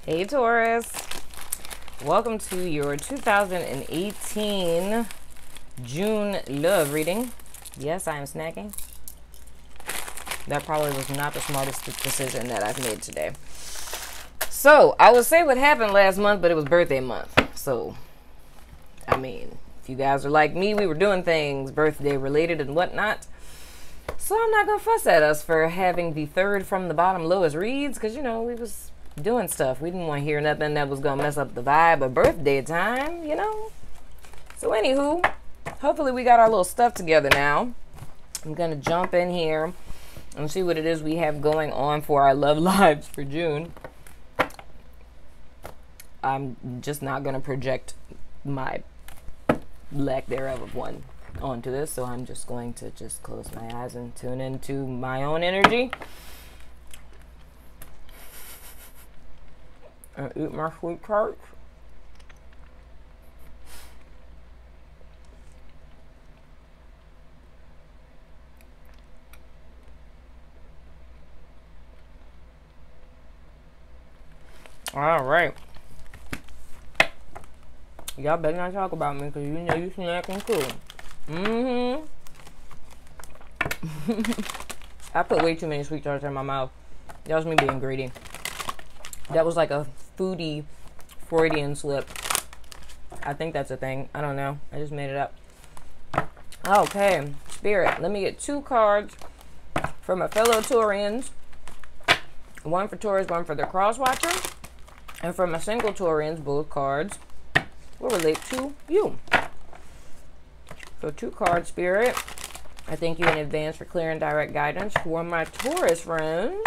Hey Taurus, welcome to your 2018 June love reading. Yes, I am snacking. That probably was not the smartest decision that I've made today. So, I would say what happened last month, but it was birthday month. So, I mean, if you guys are like me, we were doing things birthday related and whatnot. So, I'm not going to fuss at us for having the third from the bottom lowest reads, because, you know, we was doing stuff. We didn't want to hear nothing that was going to mess up the vibe of birthday time, you know. So, anywho, hopefully we got our little stuff together now. I'm going to jump in here and see what it is we have going on for our love lives for June. I'm just not going to project my lack thereof of one onto this, so I'm just going to just close my eyes and tune into my own energy and eat my sweet tarts. All right. Y'all better not talk about me, because you know you snacking too. I put way too many sweet tarts in my mouth. That was me being greedy. That was like a foodie Freudian slip. I think that's a thing. I don't know. I just made it up. Okay. Spirit. Let me get 2 cards for my fellow Taurians. One for Taurus, one for the cross watcher. And for my single Taurians, both cards will relate to you. So 2 cards, Spirit. I thank you in advance for clear and direct guidance for my Taurus friends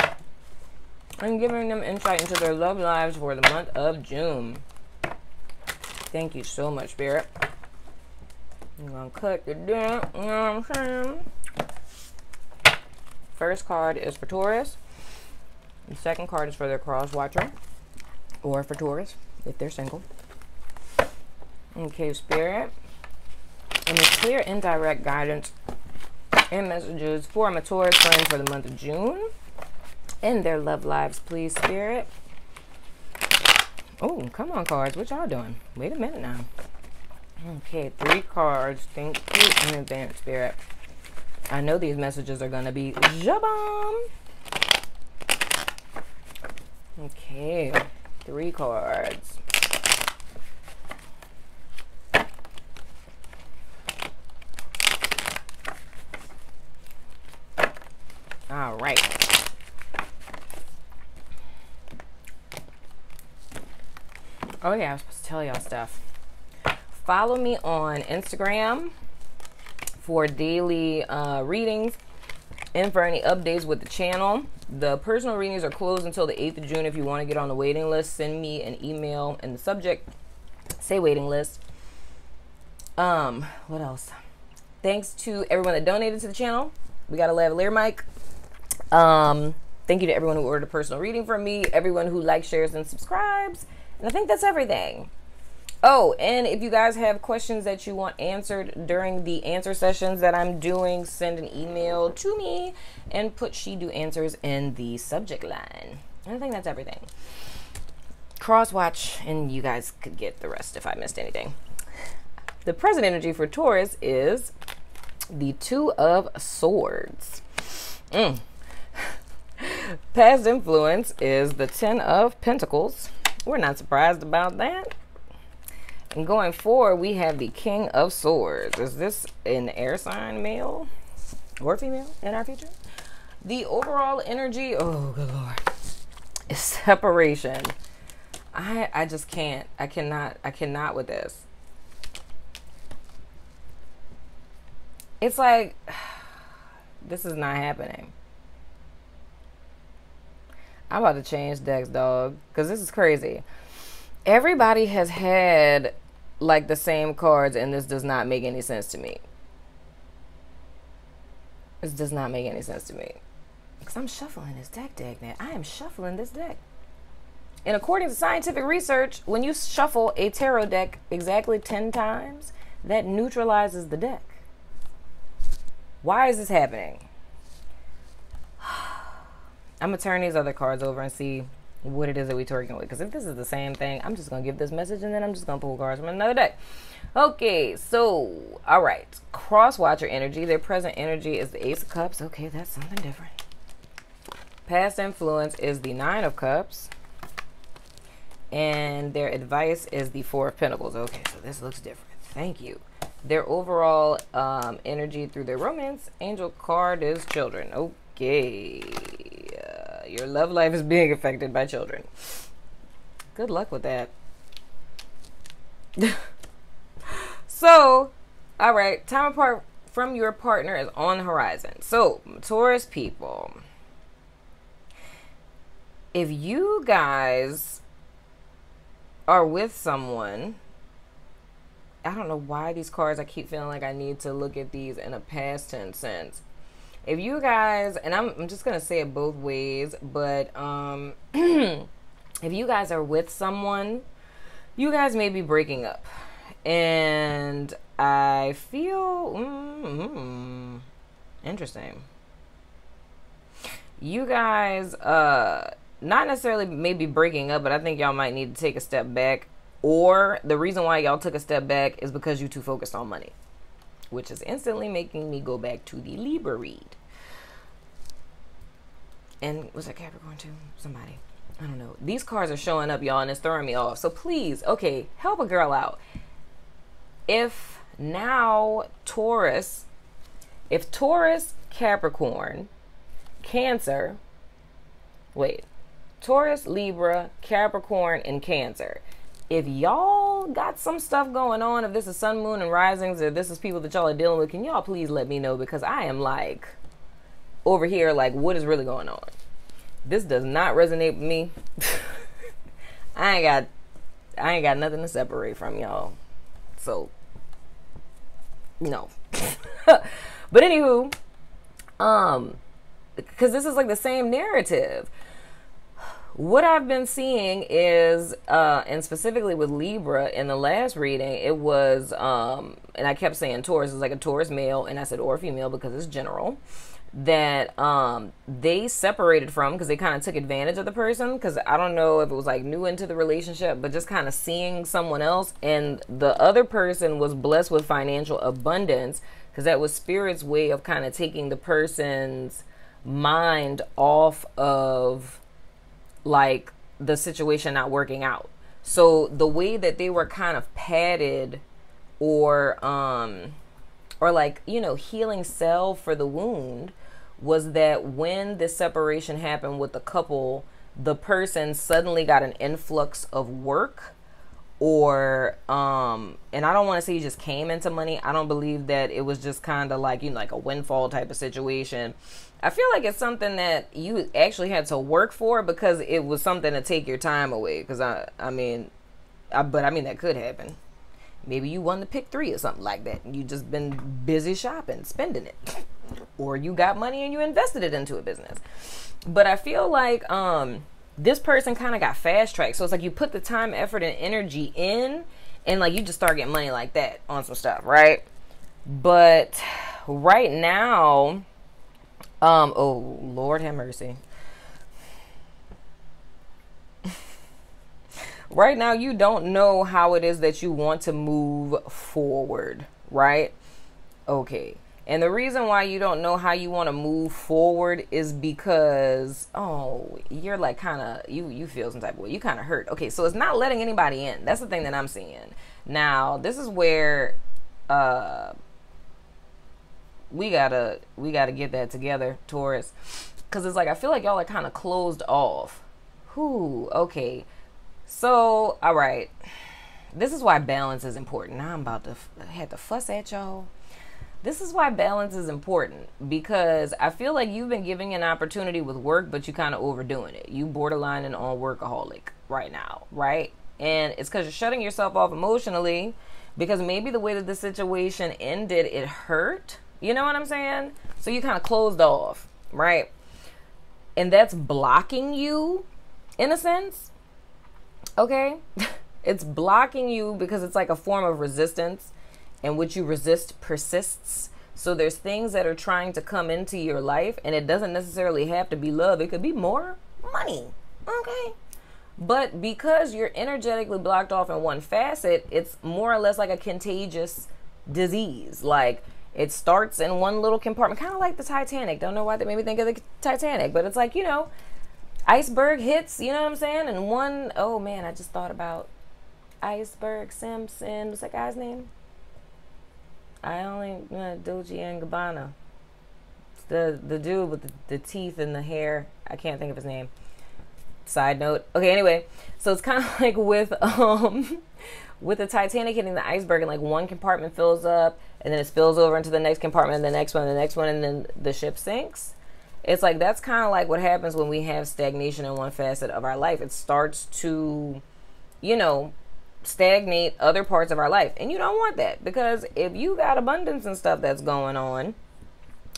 and giving them insight into their love lives for the month of June. Thank you so much, Spirit. I'm going to cut it down. You know what I'm saying? First card is for Taurus. The second card is for the cross watcher, or for Taurus if they're single. Okay, Spirit. And the clear indirect guidance and messages for my Taurus friends for the month of June and their love lives, please, Spirit. Oh, come on, cards. What y'all doing? Wait a minute now. Okay, 3 cards. Thank you in advance, Spirit. I know these messages are going to be jabam. Okay, 3 cards. All right. Oh yeah, I was supposed to tell y'all stuff. Follow me on Instagram for daily readings and for any updates with the channel. The personal readings are closed until the 8th of June. If you want to get on the waiting list, send me an email in the subject. Say waiting list. What else? Thanks to everyone that donated to the channel. We got a lavalier mic. Thank you to everyone who ordered a personal reading from me, everyone who likes, shares, and subscribes. And I think that's everything. Oh, and if you guys have questions that you want answered during the answer sessions that I'm doing, send an email to me and put "She Do Answers" in the subject line. And I think that's everything. Cross watch, and you guys could get the rest if I missed anything. The present energy for Taurus is the 2 of Swords. Past influence is the 10 of Pentacles. We're not surprised about that. And going forward, we have the King of Swords. Is this an air sign, male or female in our future? The overall energy, oh good Lord, is separation. I just can't. I cannot with this. It's like, this is not happening. I'm about to change decks, dog, because this is crazy. Everybody has had like the same cards, and this does not make any sense to me. This does not make any sense to me. Because I'm shuffling this deck, man. I am shuffling this deck. And according to scientific research, when you shuffle a tarot deck exactly 10 times, that neutralizes the deck. Why is this happening? I'm going to turn these other cards over and see what it is that we're talking with. Because if this is the same thing, I'm just going to give this message and then I'm just going to pull cards from another deck. Okay, so, all right. Cross-watcher energy. Their present energy is the Ace of Cups. Okay, that's something different. Past influence is the Nine of Cups. And their advice is the Four of Pentacles. Okay, so this looks different. Thank you. Their overall energy through their romance. Angel card is children. Okay. Your love life is being affected by children. Good luck with that. So, all right. Time apart from your partner is on the horizon. So, Taurus people, if you guys are with someone, I don't know why these cards, I keep feeling like I need to look at these in a past tense sense. If you guys, and I'm just going to say it both ways, but if you guys are with someone, you guys may be breaking up. And I feel, interesting. You guys, not necessarily maybe breaking up, but I think y'all might need to take a step back. Or the reason why y'all took a step back is because you too focused on money, which is instantly making me go back to the Libra read. And was that Capricorn too? Somebody. I don't know. These cards are showing up, y'all, and it's throwing me off. So please, okay, help a girl out. If now Taurus, Capricorn, Cancer, wait, Taurus, Libra, Capricorn, and Cancer. If y'all got some stuff going on, if this is sun, moon, and risings, or this is people that y'all are dealing with, can y'all please let me know? Because I am like, over here, like, what is really going on? This does not resonate with me. I ain't got nothing to separate from y'all. So, no. But anywho, because this is like the same narrative. What I've been seeing is, and specifically with Libra in the last reading, it was, and I kept saying Taurus is like a Taurus male, and I said or female because it's general, that they separated from because they kind of took advantage of the person, because I don't know if it was like new into the relationship, but just kind of seeing someone else, and the other person was blessed with financial abundance because that was Spirit's way of kind of taking the person's mind off of like the situation not working out. So the way that they were kind of padded or like, you know, healing salve for the wound was that when this separation happened with the couple, the person suddenly got an influx of work, or and I don't want to say you just came into money. I don't believe that it was just kind of like, you know, like a windfall type of situation. I feel like it's something that you actually had to work for because it was something to take your time away. Because I mean, that could happen. Maybe you won the pick 3 or something like that, and you just been busy shopping, spending it, or you got money and you invested it into a business. But I feel like this person kind of got fast tracked. So it's like you put the time, effort, and energy in, and like you just start getting money like that on some stuff, right? But right now, oh Lord have mercy. Right now, you don't know how it is that you want to move forward, right? Okay. And the reason why you don't know how you want to move forward is because, oh, you're like kind of, you feel some type of way. You kind of hurt. Okay, so it's not letting anybody in. That's the thing that I'm seeing. Now, this is where we gotta get that together, Taurus. Because it's like, I feel like y'all are kind of closed off. Whew, okay. So, all right, this is why balance is important. Now I'm about to have to fuss at y'all. This is why balance is important, because I feel like you've been giving an opportunity with work, but you kind of overdoing it. You borderlining on workaholic right now, right? And it's because you're shutting yourself off emotionally, because maybe the way that the situation ended, it hurt. You know what I'm saying? So you kind of closed off, right? And that's blocking you in a sense. Okay, it's blocking you because it's like a form of resistance, and what you resist persists. So there's things that are trying to come into your life, and it doesn't necessarily have to be love. It could be more money. Okay, But because you're energetically blocked off in one facet, it's more or less like a contagious disease. Like, it starts in one little compartment, kind of like the Titanic. Don't know why that made me think of the Titanic, but it's like, you know, iceberg hits, you know what I'm saying? And one, oh man, I just thought about Iceberg Simpson. What's that guy's name? Dolce and Gabbana. The dude with the teeth and the hair. I can't think of his name. Side note. Okay, anyway, so it's kind of like with the Titanic hitting the iceberg, and like one compartment fills up and then it spills over into the next compartment and the next one, and then the ship sinks. It's like, that's kind of like what happens when we have stagnation in one facet of our life. It starts to, you know, stagnate other parts of our life. And you don't want that, because if you got abundance and stuff that's going on,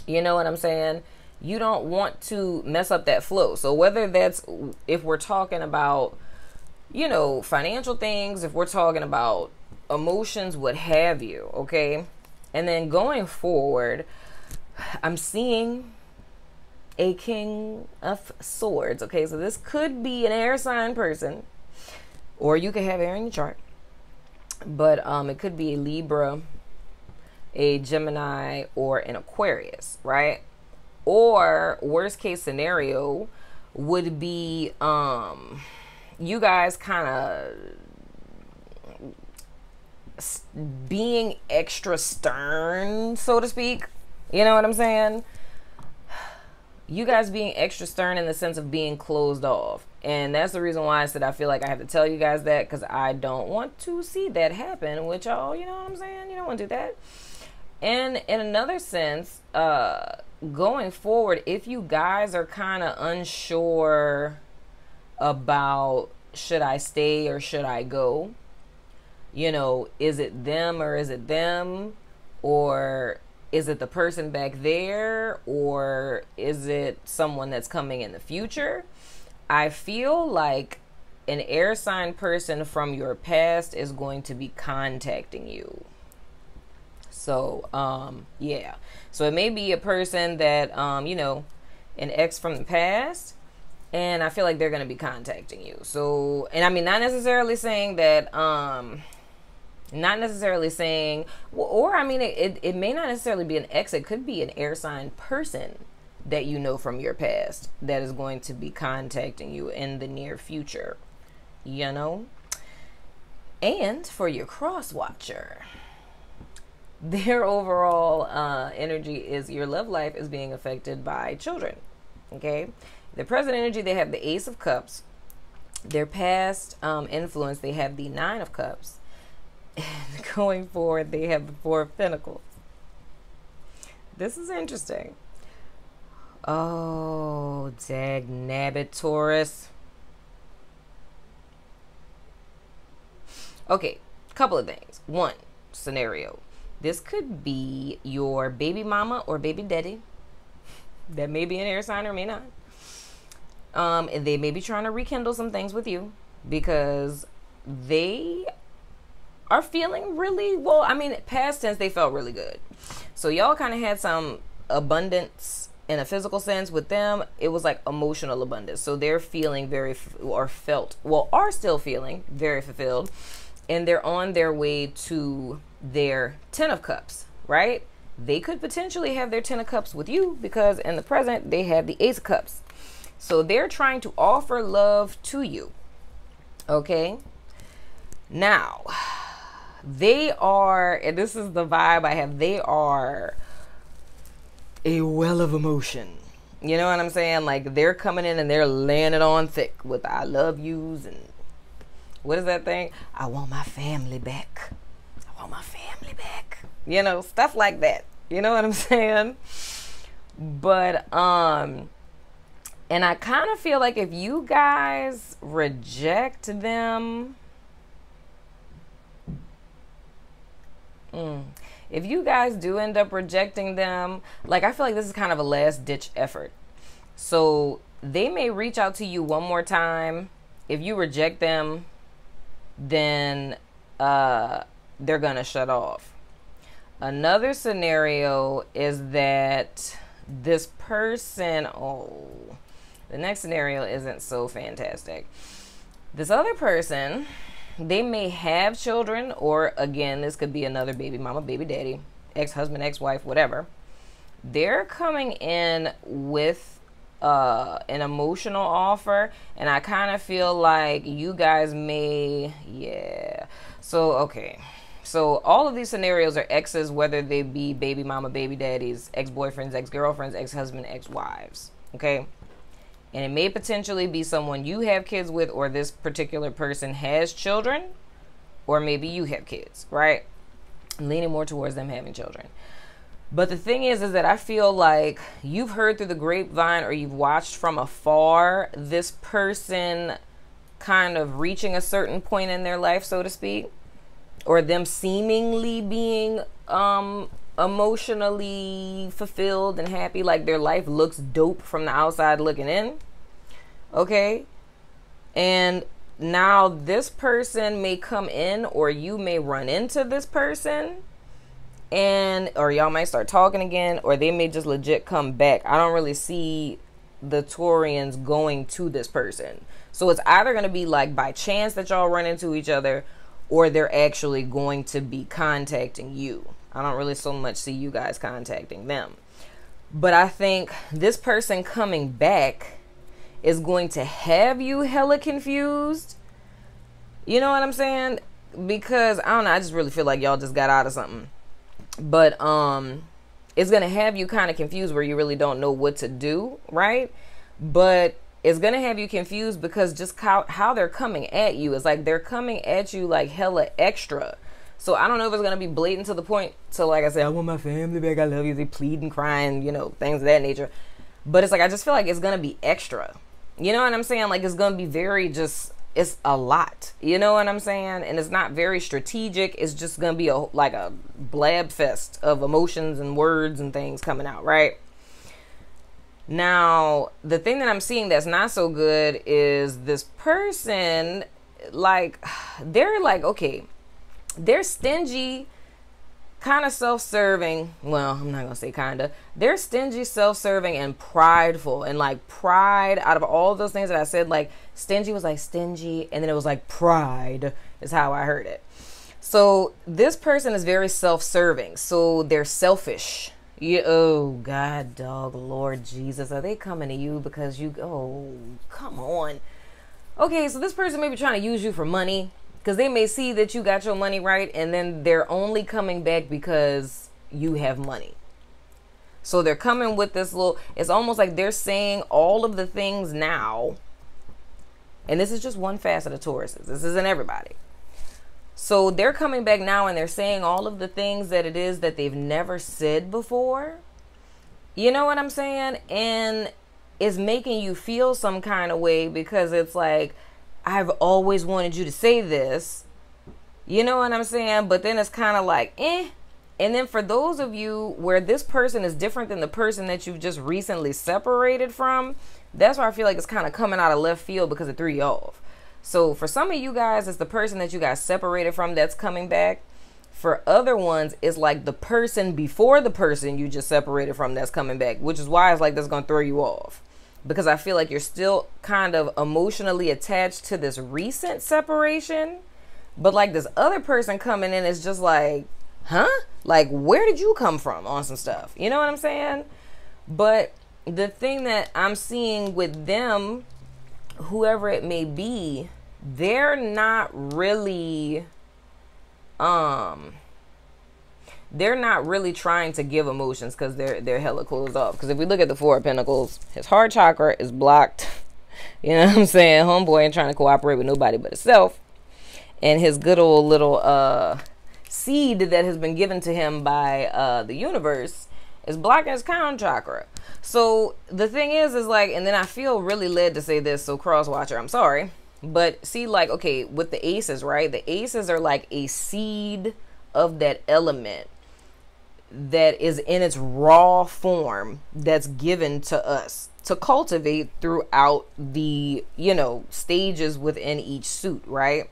you know what I'm saying? You don't want to mess up that flow. So whether that's, if we're talking about, you know, financial things, if we're talking about emotions, what have you, okay? And then going forward, I'm seeing a King of Swords, okay? So this could be an air sign person, or you could have air in your chart. But it could be a Libra, a Gemini, or an Aquarius, right? Or worst case scenario would be you guys kind of being extra stern, so to speak. You know what I'm saying? You guys being extra stern in the sense of being closed off. And that's the reason why I said I feel like I have to tell you guys that, because I don't want to see that happen with y'all. You know what I'm saying? You don't want to do that. And in another sense, going forward, if you guys are kind of unsure about, should I stay or should I go? You know, is it them or is it them? Or is it the person back there? Or is it someone that's coming in the future? I feel like an air sign person from your past is going to be contacting you. So, yeah. So it may be a person that, you know, an ex from the past, and I feel like they're going to be contacting you. So, and I mean, not necessarily saying that, not necessarily saying, or I mean, it may not necessarily be an ex. It could be an air sign person that you know from your past that is going to be contacting you in the near future, you know. And for your cross watcher, their overall energy is your love life is being affected by children. Okay, the present energy, they have the Ace of Cups. Their past influence, they have the Nine of Cups. And going forward, they have the Four of Pentacles. This is interesting. Oh, dagnabbit, Taurus. Okay, couple of things. One scenario. This could be your baby mama or baby daddy. That may be an air sign or may not. And they may be trying to rekindle some things with you because they are feeling really, well, I mean, past tense, they felt really good. So y'all kind of had some abundance in a physical sense. With them, it was like emotional abundance. So they're feeling very, or felt, well, are still feeling very fulfilled. And they're on their way to their Ten of Cups, right? They could potentially have their Ten of Cups with you because in the present, they have the Ace of Cups. So they're trying to offer love to you. Okay. Now, they are, and this is the vibe I have, they are a well of emotion. You know what I'm saying? Like, they're coming in and they're laying it on thick with I love yous and what is that thing? I want my family back. I want my family back. You know, stuff like that. You know what I'm saying? But, and I kind of feel like if you guys reject them, if you guys do end up rejecting them, like, I feel like this is kind of a last ditch effort. So they may reach out to you one more time. If you reject them, then they're gonna shut off. Another scenario is that this person, oh, the next scenario isn't so fantastic. This other person, they may have children, or again, this could be another baby mama, baby daddy, ex-husband, ex-wife, whatever. They're coming in with an emotional offer, and I kind of feel like you guys may, yeah. So, okay. So all of these scenarios are exes, whether they be baby mama, baby daddies, ex-boyfriends, ex-girlfriends, ex-husband, ex-wives, okay? And it may potentially be someone you have kids with, or this particular person has children, or maybe you have kids, right? I'm leaning more towards them having children. But the thing is that I feel like you've heard through the grapevine, or you've watched from afar this person kind of reaching a certain point in their life, so to speak, or them seemingly being emotionally fulfilled and happy, like their life looks dope from the outside looking in. Okay? And now this person may come in, or you may run into this person, and or y'all might start talking again, or they may just legit come back. I don't really see the Taurians going to this person. So it's either going to be like by chance that y'all run into each other, or they're actually going to be contacting you. I don't really so much see you guys contacting them. But I think this person coming back is going to have you hella confused. You know what I'm saying? Because, I don't know, I just really feel like y'all just got out of something. But it's going to have you kind of confused where you really don't know what to do, right? But it's going to have you confused because just how they're coming at you is like they're coming at you like hella extra. So I don't know if it's going to be blatant to the point to, like I said, I want my family back, I love you, they pleading, crying, you know, things of that nature. But it's like, I just feel like it's going to be extra. You know what I'm saying? Like, it's going to be very just, it's a lot. You know what I'm saying? And it's not very strategic. It's just going to be like a blab fest of emotions and words and things coming out, right? Now, the thing that I'm seeing that's not so good is this person, like, they're like, okay, they're stingy, kind of self-serving. Well, I'm not going to say kind of. They're stingy, self-serving, and prideful. And like pride, out of all those things that I said, like stingy was like stingy, and then it was like pride is how I heard it. So this person is very self-serving. So they're selfish. You, oh God, dog, Lord Jesus, are they coming to you because you, oh, come on. Okay, so this person may be trying to use you for money, because they may see that you got your money right, and then they're only coming back because you have money. So they're coming with this little, it's almost like they're saying all of the things now, and this is just one facet of Tauruses. This isn't everybody. So they're coming back now and they're saying all of the things that it is that they've never said before. You know what I'm saying? And it's making you feel some kind of way because it's like, I've always wanted you to say this. You know what I'm saying? But then it's kind of like, eh. And then for those of you where this person is different than the person that you've just recently separated from, that's why I feel like it's kind of coming out of left field because it threw you off. So for some of you guys, it's the person that you guys separated from that's coming back. For other ones, it's like the person before the person you just separated from that's coming back, which is why it's like that's going to throw you off. Because I feel like you're still kind of emotionally attached to this recent separation. But like this other person coming in is just like, huh? Like, where did you come from on some stuff? You know what I'm saying? But the thing that I'm seeing with them, whoever it may be, they're not really trying to give emotions because they're hella closed off. Because if we look at the Four of Pentacles, his heart chakra is blocked. You know what I'm saying? Homeboy ain't trying to cooperate with nobody but himself. And his good old little seed that has been given to him by the universe is blocking his crown chakra. So the thing is like, and then I feel really led to say this, so cross watcher, I'm sorry. But see, like, okay, with the aces, right? The aces are like a seed of that element that is in its raw form that's given to us to cultivate throughout the, you know, stages within each suit, right?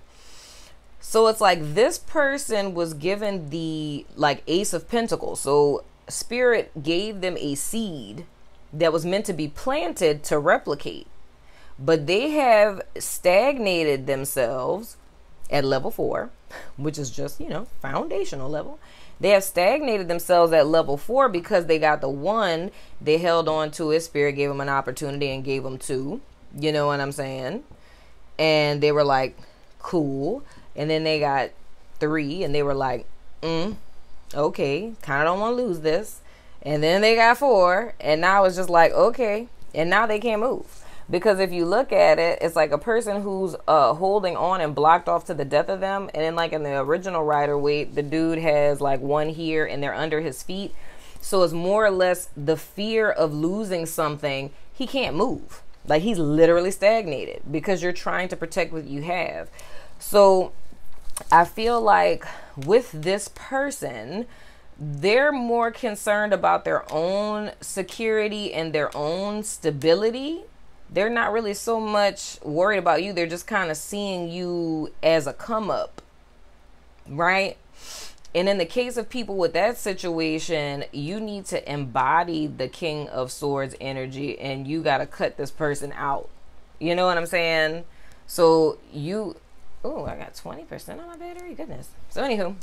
So it's like this person was given the like Ace of Pentacles. So Spirit gave them a seed that was meant to be planted to replicate. but they have stagnated themselves at level 4, which is just, foundational level. They have stagnated themselves at level 4 because they got the 1. They held on to it. Spirit gave them an opportunity and gave them 2. You know what I'm saying? And they were like, cool. And then they got 3 and they were like, okay, kind of don't want to lose this. And then they got 4 and now it's just like, okay. And now they can't move. Because if you look at it, it's like a person who's holding on and blocked off to the death of them. And then like in the original Rider Waite, the dude has like 1 here and they're under his feet. So it's more or less the fear of losing something. He can't move. Like he's literally stagnated because you're trying to protect what you have. So I feel like with this person, they're more concerned about their own security and their own stability. They're not really so much worried about you. They're just kind of seeing you as a come up, right? And in the case of people with that situation, you need to embody the King of Swords energy and you got to cut this person out. You know what I'm saying? So I got 20% on my battery. Goodness. So anywho,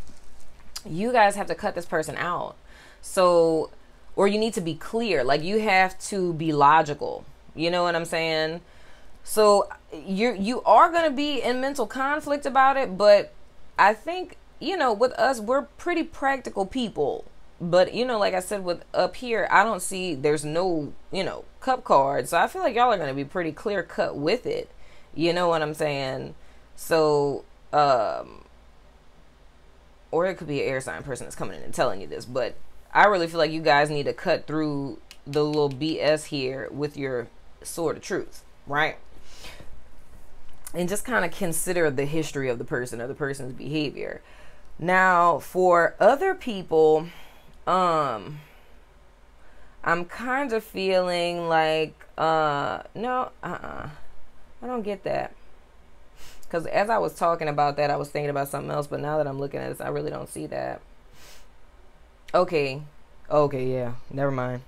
you guys have to cut this person out. So, or you need to be clear. Like you have to be logical. You know what I'm saying? So you are going to be in mental conflict about it. But I think, with us, we're pretty practical people. But, like I said, with up here, I don't see there's no, cup cards. So I feel like y'all are going to be pretty clear cut with it. You know what I'm saying? So, or it could be an air sign person that's coming in and telling you this. But I really feel like you guys need to cut through the little BS here with your sword of truth, right? And just kind of consider the history of the person or the person's behavior. Now, for other people, I'm kind of feeling like, I don't get that. Because as I was talking about that, I was thinking about something else. But now that I'm looking at this, I really don't see that. Okay, yeah, never mind.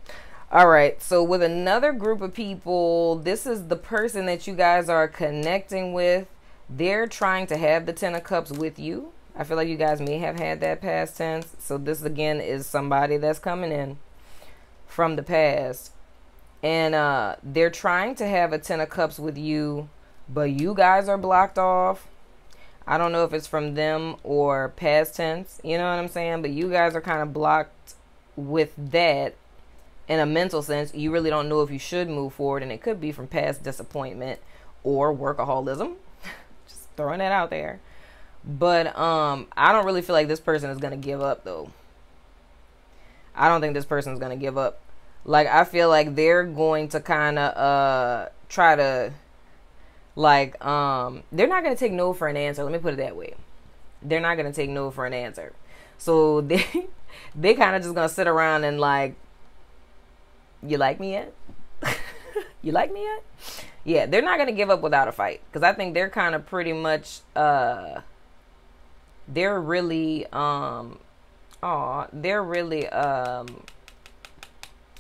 All right, so with another group of people, this is the person that you guys are connecting with. They're trying to have the 10 of Cups with you. I feel like you guys may have had that past tense. So this, again, is somebody that's coming in from the past. And they're trying to have a 10 of Cups with you, but you guys are blocked off. I don't know if it's from them or past tense. You know what I'm saying? But you guys are kind of blocked with that. In a mental sense, you really don't know if you should move forward, and it could be from past disappointment or workaholism. Just throwing that out there. But I don't really feel like this person is going to give up, though. I don't think this person is going to give up. Like, I feel like they're going to kind of try to, like, they're not going to take no for an answer. Let me put it that way. They're not going to take no for an answer. So they kind of just going to sit around and, like, you like me yet? You like me yet? Yeah, they're not going to give up without a fight. Because I think they're kind of pretty much, they're really,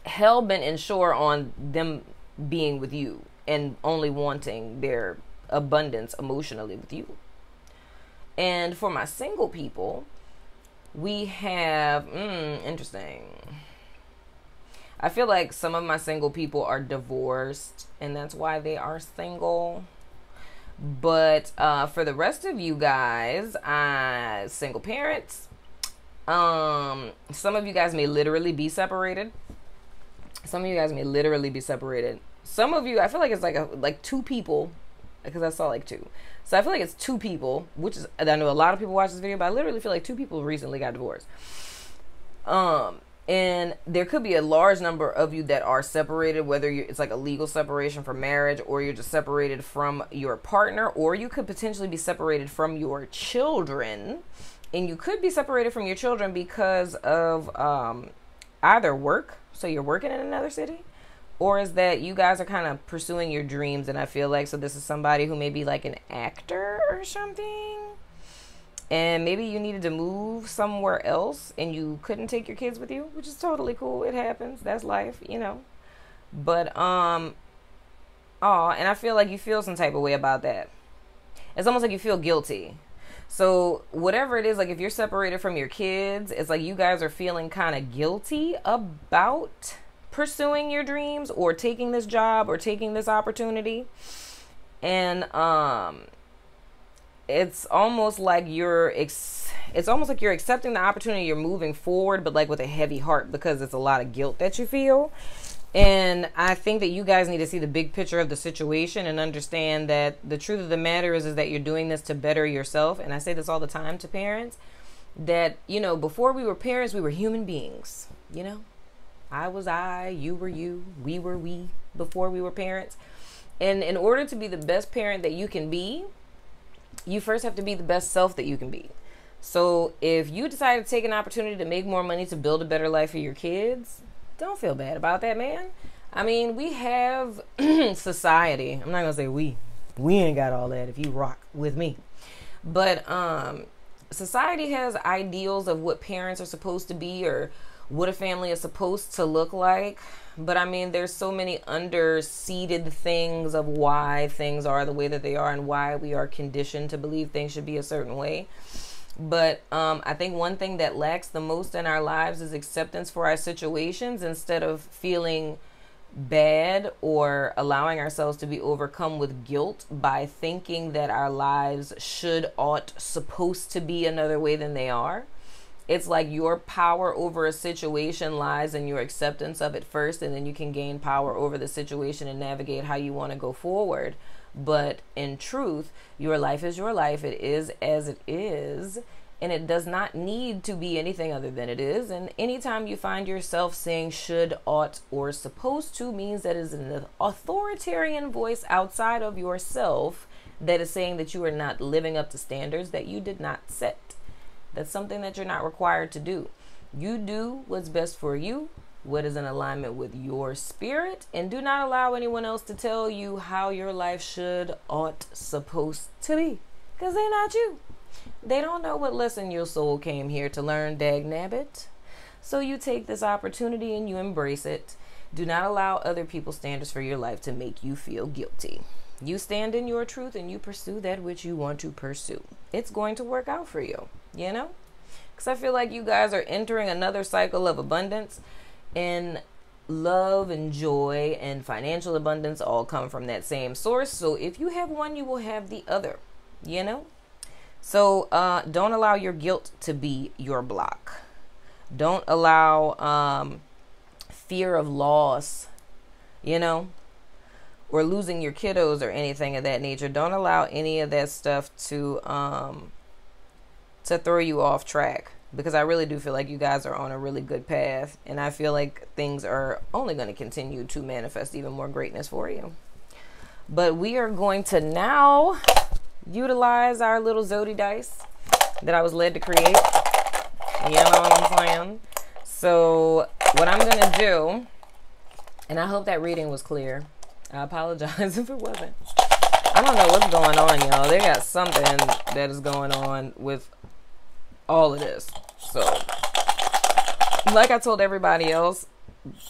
hell-bent and sure on them being with you. And only wanting their abundance emotionally with you. And for my single people, we have, interesting. I feel like some of my single people are divorced, and that's why they are single. But for the rest of you guys, single parents, some of you guys may literally be separated. Some of you, I feel like it's like 2 people, because I saw like 2. So I feel like it's 2 people, which is, I know a lot of people watch this video, but I literally feel like 2 people recently got divorced. And there could be a large number of you that are separated, whether it's like a legal separation from marriage, or you're just separated from your partner, or you could potentially be separated from your children. And you could be separated from your children because of either work, so you're working in another city, or is that you guys are kind of pursuing your dreams. And I feel like, so this is somebody who may be like an actor or something. And maybe you needed to move somewhere else and you couldn't take your kids with you, which is totally cool. It happens. That's life, But Oh, and I feel like you feel some type of way about that. It's almost like you feel guilty. So whatever it is, like if you're separated from your kids, it's like you guys are feeling kind of guilty about pursuing your dreams or taking this job or taking this opportunity. And it's almost like you're accepting the opportunity, you're moving forward, but like with a heavy heart because it's a lot of guilt that you feel. And I think that you guys need to see the big picture of the situation and understand that the truth of the matter is that you're doing this to better yourself. And I say this all the time to parents, that, you know, before we were parents, we were human beings. You know, I was I, you were you, we were we, before we were parents. And in order to be the best parent that you can be, you first have to be the best self that you can be. So if you decide to take an opportunity to make more money to build a better life for your kids, don't feel bad about that, man. I mean, we have society. I'm not going to say we. We ain't got all that if you rock with me. But society has ideals of what parents are supposed to be or what a family is supposed to look like. But I mean, there's so many underseated things of why things are the way that they are and why we are conditioned to believe things should be a certain way. But I think one thing that lacks the most in our lives is acceptance for our situations instead of feeling bad or allowing ourselves to be overcome with guilt by thinking that our lives ought, supposed to be another way than they are. It's like your power over a situation lies in your acceptance of it first, and then you can gain power over the situation and navigate how you want to go forward. But in truth, your life is your life. It is as it is, and it does not need to be anything other than it is. And anytime you find yourself saying should, ought, or supposed to means that is an authoritarian voice outside of yourself that is saying that you are not living up to standards that you did not set. That's something that you're not required to do. You do what's best for you, what is in alignment with your spirit, and do not allow anyone else to tell you how your life should, ought, supposed to be, because they're not you. They don't know what lesson your soul came here to learn, dag nabbit. So you take this opportunity and you embrace it. Do not allow other people's standards for your life to make you feel guilty. You stand in your truth and you pursue that which you want to pursue. It's going to work out for you, you know? Because I feel like you guys are entering another cycle of abundance, and love and joy and financial abundance all come from that same source. So if you have one, you will have the other, you know? So don't allow your guilt to be your block. Don't allow fear of loss, you know, or losing your kiddos or anything of that nature. Don't allow any of that stuff to throw you off track, because I really do feel like you guys are on a really good path, and I feel like things are only going to continue to manifest even more greatness for you. But we are going to now utilize our little Zodi dice that I was led to create. You know what I'm saying? So what I'm going to do, and I hope that reading was clear. I apologize if it wasn't. I don't know what's going on, y'all. They got something that is going on with all of this. So, like I told everybody else,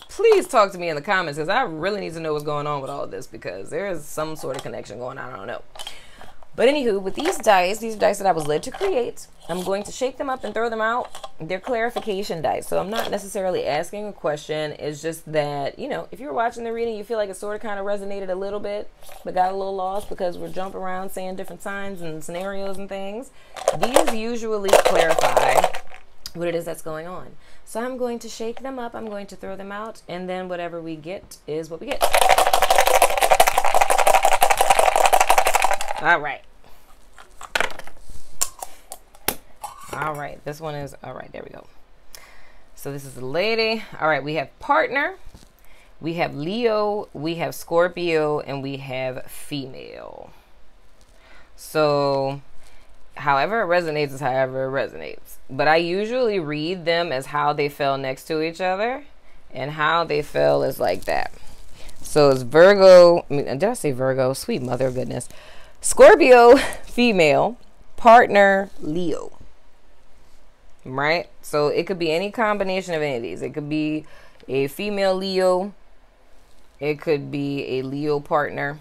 please talk to me in the comments, because I really need to know what's going on with all of this, because there is some sort of connection going on. I don't know. But anywho, with these dice that I was led to create, I'm going to shake them up and throw them out. They're clarification dice, so I'm not necessarily asking a question. It's just that, you know, if you're watching the reading, you feel like it sort of kind of resonated a little bit, but got a little lost because we're jumping around saying different signs and scenarios and things. These usually clarify what it is that's going on. So I'm going to shake them up, I'm going to throw them out, and then whatever we get is what we get. All right. All right, this one is, all right, there we go. So this is the lady. All right, we have partner, we have Leo, we have Scorpio, and we have female. So however it resonates is however it resonates. But I usually read them as how they fell next to each other, and how they fell is like that. So it's Virgo, did I say Virgo? Sweet mother of goodness. Scorpio, female, partner, Leo. Right? So it could be any combination of any of these. It could be a female Leo It could be a Leo partner.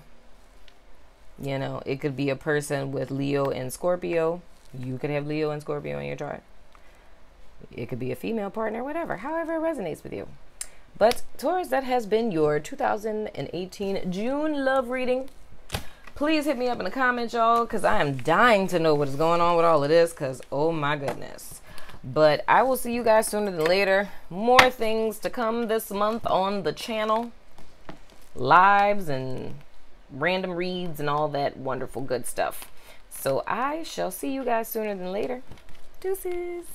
You know, it could be a person with Leo and Scorpio. You could have Leo and Scorpio in your chart. It could be a female partner, whatever, however it resonates with you. But Taurus, that has been your 2018 June love reading. Please hit me up in the comments, y'all, because I am dying to know what is going on with all of this, because oh my goodness. But I will see you guys sooner than later. More things to come this month on the channel. Lives and random reads and all that wonderful good stuff. So I shall see you guys sooner than later. Deuces.